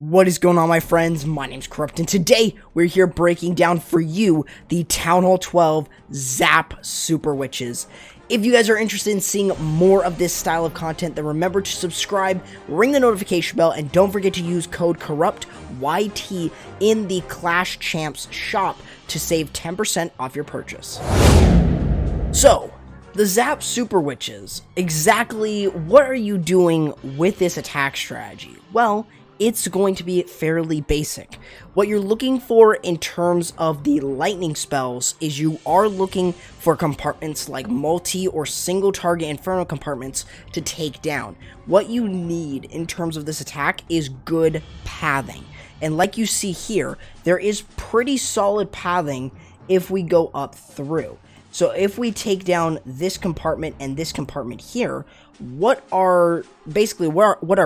What is going on, my friends? My name's Corrupt, and today we're here breaking down for you the Town Hall 12 Zap Super Witches. If you guys are interested in seeing more of this style of content, then remember to subscribe, ring the notification bell, and don't forget to use code CorruptYT in the Clash Champs shop to save 10% off your purchase. So, the Zap Super Witches, exactly what are you doing with this attack strategy? Well, it's going to be fairly basic. What you're looking for in terms of the lightning spells is you are looking for compartments like multi or single target inferno compartments to take down. What you need in terms of this attack is good pathing. And like you see here, there is pretty solid pathing if we go up through. So if we take down this compartment and this compartment here, what our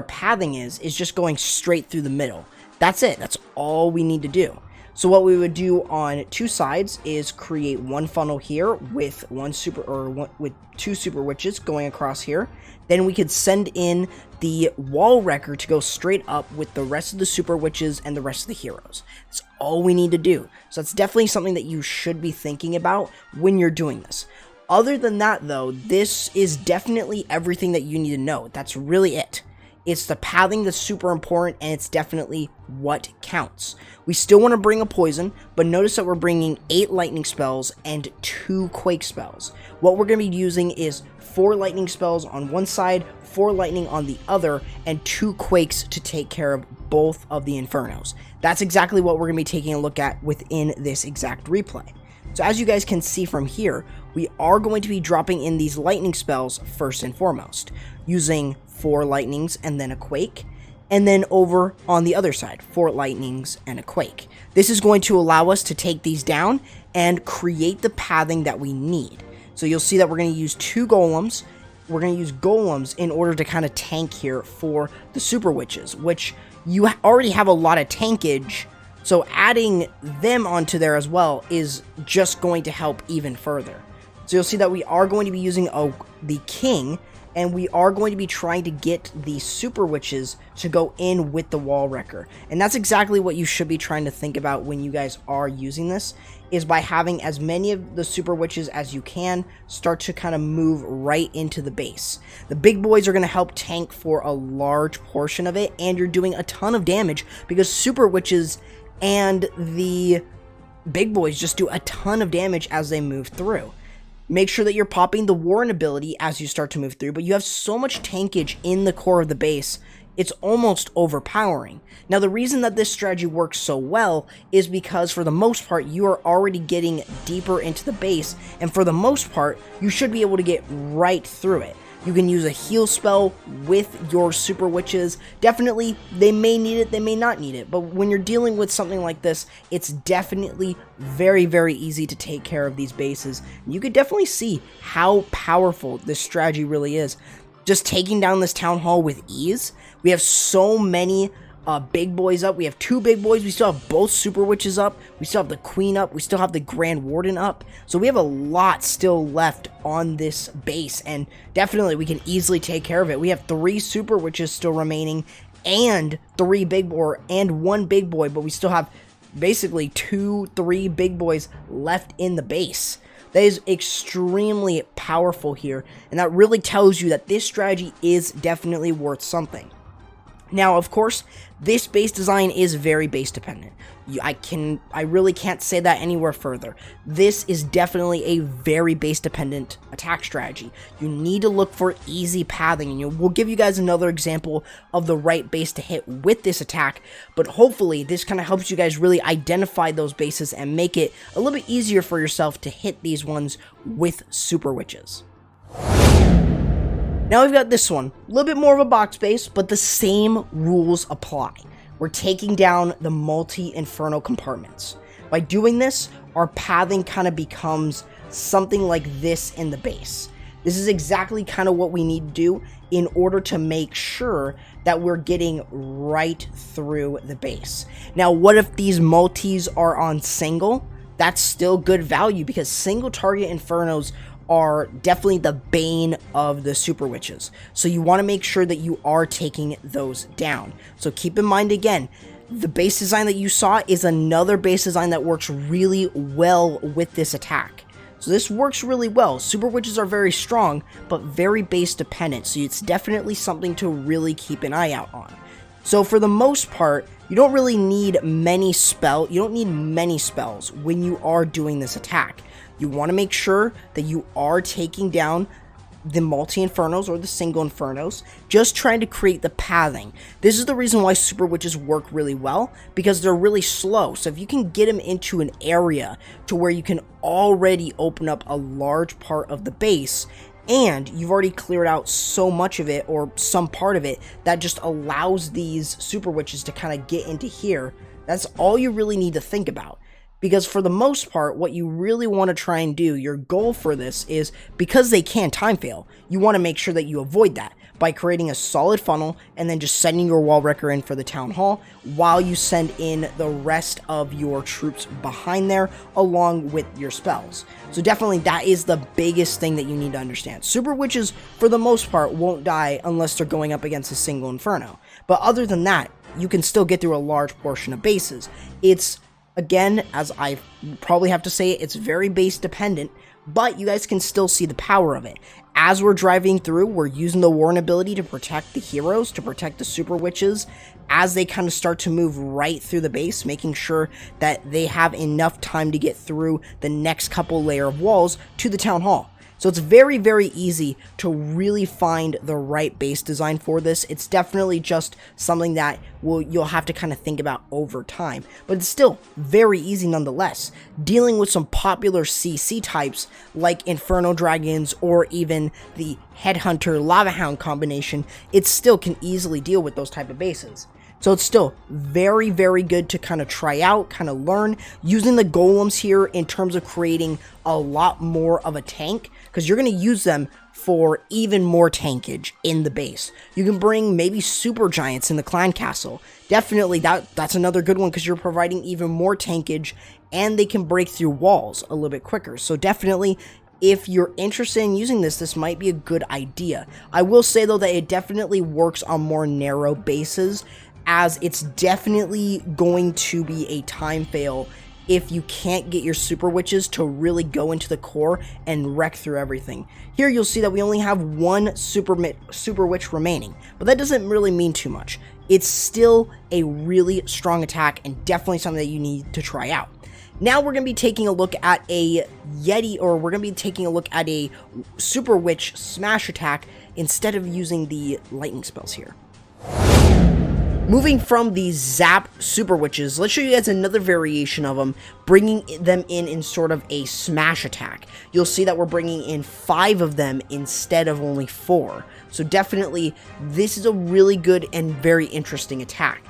pathing is just going straight through the middle. That's it. That's all we need to do. So what we would do on two sides is create one funnel here with with two super witches going across here. Then we could send in the wall wrecker to go straight up with the rest of the super witches and the rest of the heroes. That's all we need to do. So that's definitely something that you should be thinking about when you're doing this. Other than that, though, this is definitely everything that you need to know. That's really it. It's the pathing that's super important, and it's definitely what counts. We still want to bring a poison, but notice that we're bringing 8 lightning spells and 2 quake spells. What we're going to be using is 4 lightning spells on one side, 4 lightning on the other, and 2 quakes to take care of both of the infernos. That's exactly what we're going to be taking a look at within this exact replay. So as you guys can see from here, we are going to be dropping in these lightning spells first and foremost, using 4 lightnings and then a quake, and then over on the other side, 4 lightnings and a quake. This is going to allow us to take these down and create the pathing that we need. So you'll see that we're going to use 2 golems. We're going to use golems in order to kind of tank here for the super witches, which you already have a lot of tankage. So adding them onto there as well is just going to help even further. So you'll see that we are going to be using the king, and we are going to be trying to get the super witches to go in with the wall wrecker. And that's exactly what you should be trying to think about when you guys are using this, is by having as many of the super witches as you can start to kind of move right into the base. The big boys are going to help tank for a large portion of it, and you're doing a ton of damage because super witches and the big boys just do a ton of damage as they move through. Make sure that you're popping the Warden ability as you start to move through, but you have so much tankage in the core of the base, it's almost overpowering. Now, the reason that this strategy works so well is because for the most part, you are already getting deeper into the base, and for the most part, you should be able to get right through it. You can use a heal spell with your super witches. Definitely, they may need it, they may not need it. But when you're dealing with something like this, it's definitely very, very easy to take care of these bases. You could definitely see how powerful this strategy really is. Just taking down this town hall with ease. We have so many big boys up. We have 2 big boys. We still have both super witches up. We still have the queen up. We still have the grand warden up. So we have a lot still left on this base, and definitely we can easily take care of it. We have 3 super witches still remaining, and 1 big boy, but we still have basically 3 big boys left in the base. That is extremely powerful here, and that really tells you that this strategy is definitely worth something. Now, of course, this base design is very base dependent. I really can't say that anywhere further. This is definitely a very base dependent attack strategy. You need to look for easy pathing, and we'll give you guys another example of the right base to hit with this attack, but hopefully this kind of helps you guys really identify those bases and make it a little bit easier for yourself to hit these ones with super witches. Now we've got this one, a little bit more of a box base, but the same rules apply. We're taking down the multi-inferno compartments. By doing this, our pathing kind of becomes something like this in the base. This is exactly kind of what we need to do in order to make sure that we're getting right through the base. Now, what if these multis are on single? That's still good value because single target infernos are definitely the bane of the super witches. So you want to make sure that you are taking those down. So keep in mind again, the base design that you saw is another base design that works really well with this attack. So this works really well. Super witches are very strong, but very base dependent. So it's definitely something to really keep an eye out on. So for the most part, you don't really need many spells. You don't need many spells when you are doing this attack. You want to make sure that you are taking down the multi-infernos or the single infernos, just trying to create the pathing. This is the reason why super witches work really well, because they're really slow. So if you can get them into an area to where you can already open up a large part of the base, and you've already cleared out so much of it or some part of it that just allows these super witches to kind of get into here, that's all you really need to think about. Because for the most part, what you really want to try and do, your goal for this is, because they can time fail, you want to make sure that you avoid that by creating a solid funnel and then just sending your wall wrecker in for the town hall while you send in the rest of your troops behind there along with your spells. So definitely that is the biggest thing that you need to understand. Super witches, for the most part, won't die unless they're going up against a single inferno. But other than that, you can still get through a large portion of bases. It's, again, as I probably have to say, it's very base dependent, but you guys can still see the power of it. As we're driving through, we're using the Warden ability to protect the heroes, to protect the super witches, as they kind of start to move right through the base, making sure that they have enough time to get through the next couple layer of walls to the town hall. So it's very, very easy to really find the right base design for this. It's definitely just something that you'll have to kind of think about over time. But it's still very easy nonetheless. Dealing with some popular CC types like Inferno Dragons or even the Headhunter Lava Hound combination, it still can easily deal with those type of bases. So it's still very, very good to kind of try out, kind of learn, using the golems here in terms of creating a lot more of a tank, because you're going to use them for even more tankage in the base. You can bring maybe super giants in the clan castle. Definitely that's another good one, because you're providing even more tankage and they can break through walls a little bit quicker. So definitely, if you're interested in using this, this might be a good idea. I will say though that it definitely works on more narrow bases, as it's definitely going to be a time fail if you can't get your super witches to really go into the core and wreck through everything. Here you'll see that we only have one super witch remaining, but that doesn't really mean too much. It's still a really strong attack and definitely something that you need to try out. Now we're going to be taking a look at a Yeti, or we're going to be taking a look at a super witch smash attack instead of using the lightning spells here. Moving from the Zap Super Witches, let's show you guys another variation of them, bringing them in sort of a smash attack. You'll see that we're bringing in 5 of them instead of only 4. So definitely, this is a really good and very interesting attack.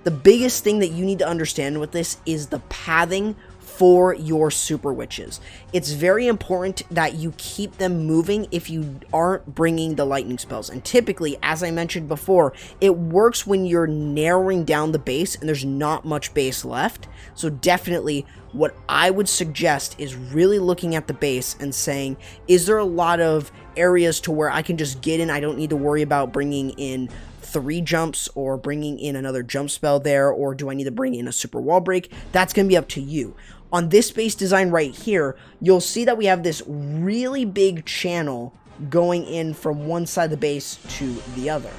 The biggest thing that you need to understand with this is the pathing for your super witches. It's very important that you keep them moving if you aren't bringing the lightning spells. And typically, as I mentioned before, it works when you're narrowing down the base and there's not much base left. So definitely, what I would suggest is really looking at the base and saying, is there a lot of areas to where I can just get in? I don't need to worry about bringing in 3 jumps or bringing in another jump spell there, or do I need to bring in a super wall break? That's going to be up to you. On this base design right here, you'll see that we have this really big channel going in from one side of the base to the other.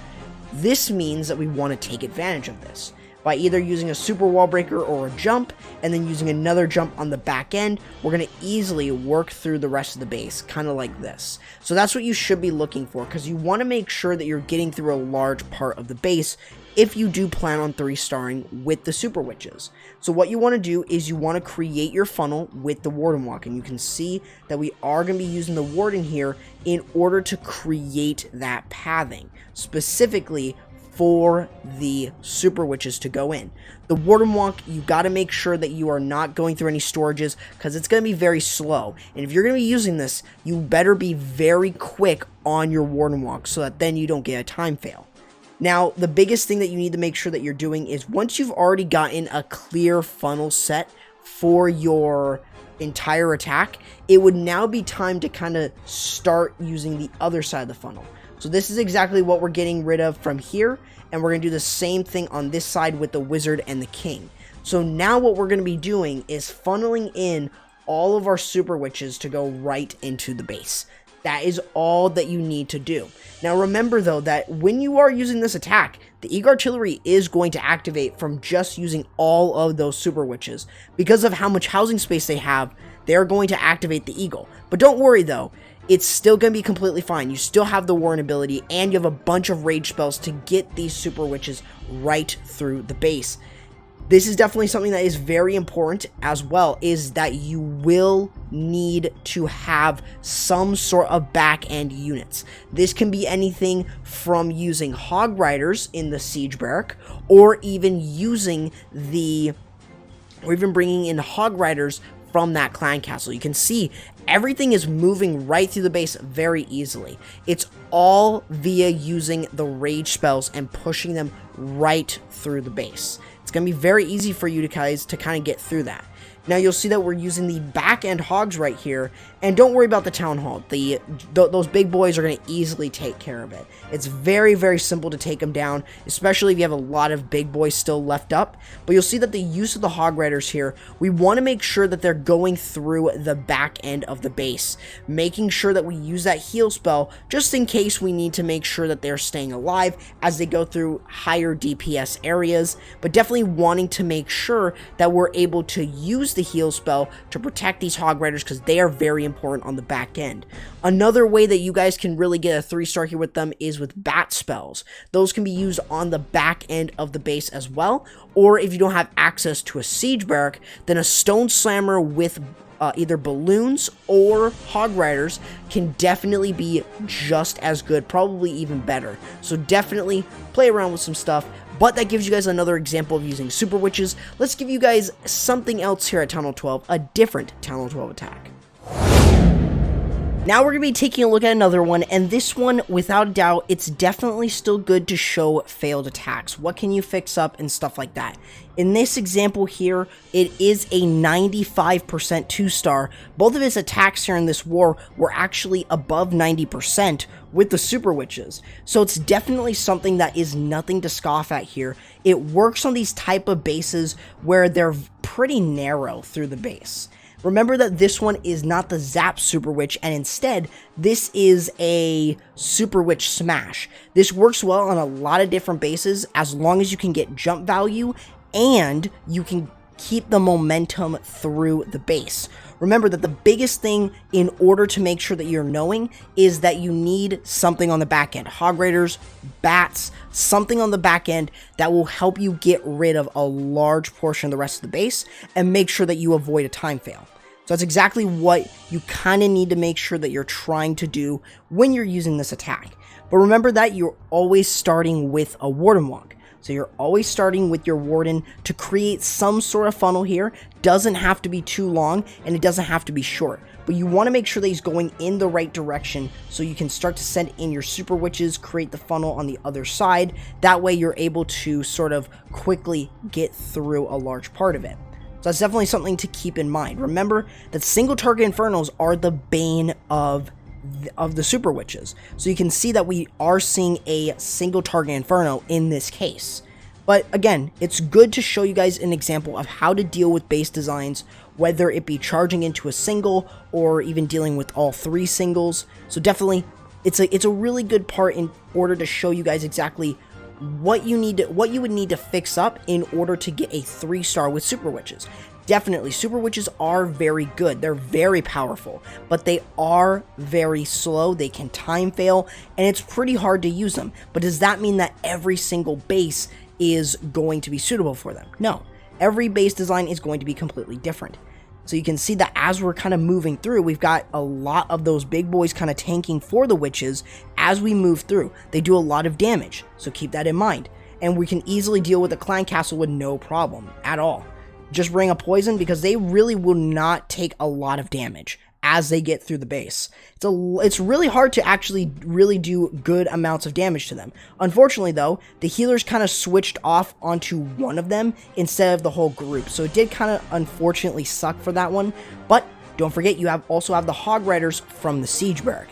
This means that we want to take advantage of this by either using a super wall breaker or a jump, and then using another jump on the back end. We're going to easily work through the rest of the base, kind of like this. So that's what you should be looking for, because you want to make sure that you're getting through a large part of the base if you do plan on 3-starring with the super witches. So what you want to do is you want to create your funnel with the Warden Walk, and you can see that we are going to be using the Warden here in order to create that pathing, specifically for the super witches to go in. The Warden Walk, you got to make sure that you are not going through any storages, because it's going to be very slow. And if you're going to be using this, you better be very quick on your Warden Walk so that then you don't get a time fail. Now, the biggest thing that you need to make sure that you're doing is, once you've already gotten a clear funnel set for your entire attack, it would now be time to kind of start using the other side of the funnel. So this is exactly what we're getting rid of from here, and we're going to do the same thing on this side with the wizard and the king. So now what we're going to be doing is funneling in all of our super witches to go right into the base. That is all that you need to do. Now remember though that when you are using this attack, the Eagle Artillery is going to activate from just using all of those super witches. Because of how much housing space they have, they're going to activate the Eagle. But don't worry though, it's still going to be completely fine. You still have the Warden ability, and you have a bunch of rage spells to get these super witches right through the base. This is definitely something that is very important as well, is that you will need to have some sort of back-end units. This can be anything from using Hog Riders in the Siege Barrack, or even bringing in Hog Riders from that clan castle. You can see everything is moving right through the base very easily. It's all via using the rage spells and pushing them right through the base. It's going to be very easy for you guys to kind of get through that. Now you'll see that we're using the back-end hogs right here, and don't worry about the town hall. Those big boys are going to easily take care of it. It's very, very simple to take them down, especially if you have a lot of big boys still left up. But you'll see that the use of the hog riders here, we want to make sure that they're going through the back end of the base, making sure that we use that heal spell just in case we need to make sure that they're staying alive as they go through higher DPS areas, but definitely wanting to make sure that we're able to use the heal spell to protect these hog riders, because they are very important on the back end. Another way that you guys can really get a 3-star here with them is with bat spells. Those can be used on the back end of the base as well, or if you don't have access to a siege barrack, then a stone slammer with either balloons or hog riders can definitely be just as good, probably even better. So definitely play around with some stuff. But that gives you guys another example of using super witches. Let's give you guys something else here at Town Hall 12, a different Town Hall 12 attack. Now we're going to be taking a look at another one, and this one, without a doubt, it's definitely still good to show failed attacks. What can you fix up and stuff like that. In this example here, it is a 95% 2-star. Both of his attacks here in this war were actually above 90% with the super witches. So it's definitely something that is nothing to scoff at here. It works on these type of bases where they're pretty narrow through the base. Remember that this one is not the Zap Super Witch, and instead, this is a Super Witch Smash. This works well on a lot of different bases as long as you can get jump value and you can keep the momentum through the base. Remember that the biggest thing in order to make sure that you're knowing is that you need something on the back end. Hog Raiders, bats, something on the back end that will help you get rid of a large portion of the rest of the base and make sure that you avoid a time fail. So that's exactly what you kind of need to make sure that you're trying to do when you're using this attack. But remember that you're always starting with a Warden Walk. So you're always starting with your Warden to create some sort of funnel here. Doesn't have to be too long, and it doesn't have to be short. But you want to make sure that he's going in the right direction so you can start to send in your super witches, create the funnel on the other side. That way you're able to sort of quickly get through a large part of it. So that's definitely something to keep in mind. Remember that single target infernos are the bane of the super witches. So you can see that we are seeing a single target inferno in this case. But again, it's good to show you guys an example of how to deal with base designs, whether it be charging into a single or even dealing with all 3 singles. So definitely it's a really good part in order to show you guys exactly what you would need to fix up in order to get a 3-star with super witches. Definitely, super witches are very good. They're very powerful, but they are very slow. They can time fail, and it's pretty hard to use them. But does that mean that every single base is going to be suitable for them? No. Every base design is going to be completely different. So you can see that as we're kind of moving through, we've got a lot of those big boys kind of tanking for the witches as we move through. They do a lot of damage, so keep that in mind. And we can easily deal with the clan castle with no problem at all. Just bring a poison because they really will not take a lot of damage as they get through the base. It's really hard to actually really do good amounts of damage to them. Unfortunately though, the healers kind of switched off onto one of them instead of the whole group, so it did kind of unfortunately suck for that one. But don't forget, you also have the Hog Riders from the Siege Barrack.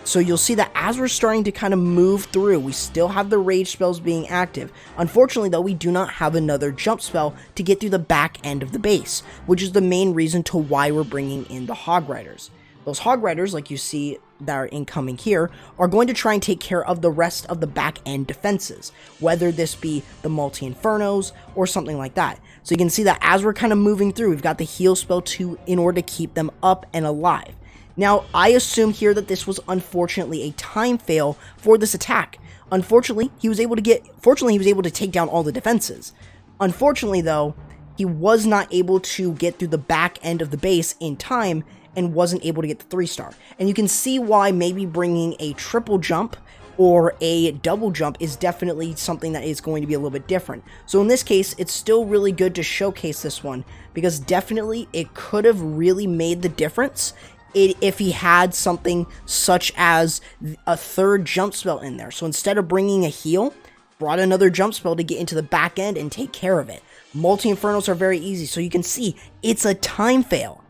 So you'll see that as we're starting to kind of move through, we still have the rage spells being active. Unfortunately though, we do not have another jump spell to get through the back end of the base, which is the main reason to why we're bringing in the Hog Riders. Those Hog Riders, like you see that are incoming here, are going to try and take care of the rest of the back end defenses, whether this be the multi-infernos or something like that. So you can see that as we're kind of moving through, we've got the heal spell too in order to keep them up and alive. Now, I assume here that this was unfortunately a time fail for this attack. Fortunately, he was able to take down all the defenses. Unfortunately, though, he was not able to get through the back end of the base in time and wasn't able to get the 3-star. And you can see why maybe bringing a triple jump or a double jump is definitely something that is going to be a little bit different. So in this case, it's still really good to showcase this one, because definitely it could have really made the difference if he had something such as a third jump spell in there. So instead of bringing a heal, brought another jump spell to get into the back end and take care of it. Multi-infernos are very easy, so you can see it's a time fail,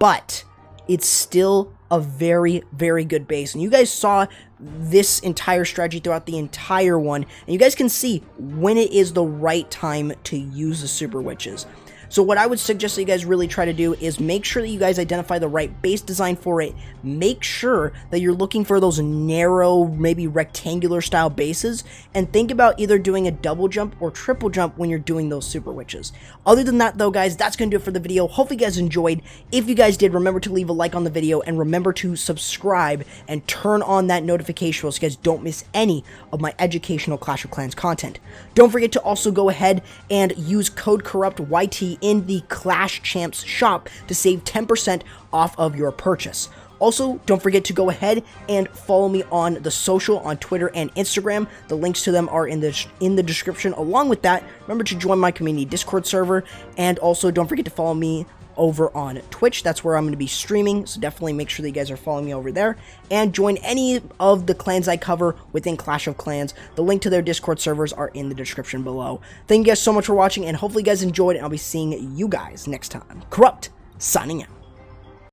but it's still a very, very good base. And you guys saw this entire strategy throughout the entire one, and you guys can see when it is the right time to use the Super Witches. So what I would suggest that you guys really try to do is make sure that you guys identify the right base design for it. Make sure that you're looking for those narrow, maybe rectangular style bases, and think about either doing a double jump or triple jump when you're doing those Super Witches. Other than that though, guys, that's going to do it for the video. Hopefully you guys enjoyed. If you guys did, remember to leave a like on the video, and remember to subscribe and turn on that notification bell so you guys don't miss any of my educational Clash of Clans content. Don't forget to also go ahead and use code CorruptYT in the Clash Champs shop to save 10% off of your purchase. Also, don't forget to go ahead and follow me on the social on Twitter and Instagram. The links to them are in the description. Along with that, remember to join my community Discord server, and also don't forget to follow me over on Twitch. That's where I'm going to be streaming, so definitely make sure that you guys are following me over there, and join any of the clans I cover within Clash of Clans. The link to their Discord servers are in the description below. Thank you guys so much for watching, and hopefully you guys enjoyed, and I'll be seeing you guys next time. Corrupt, signing out.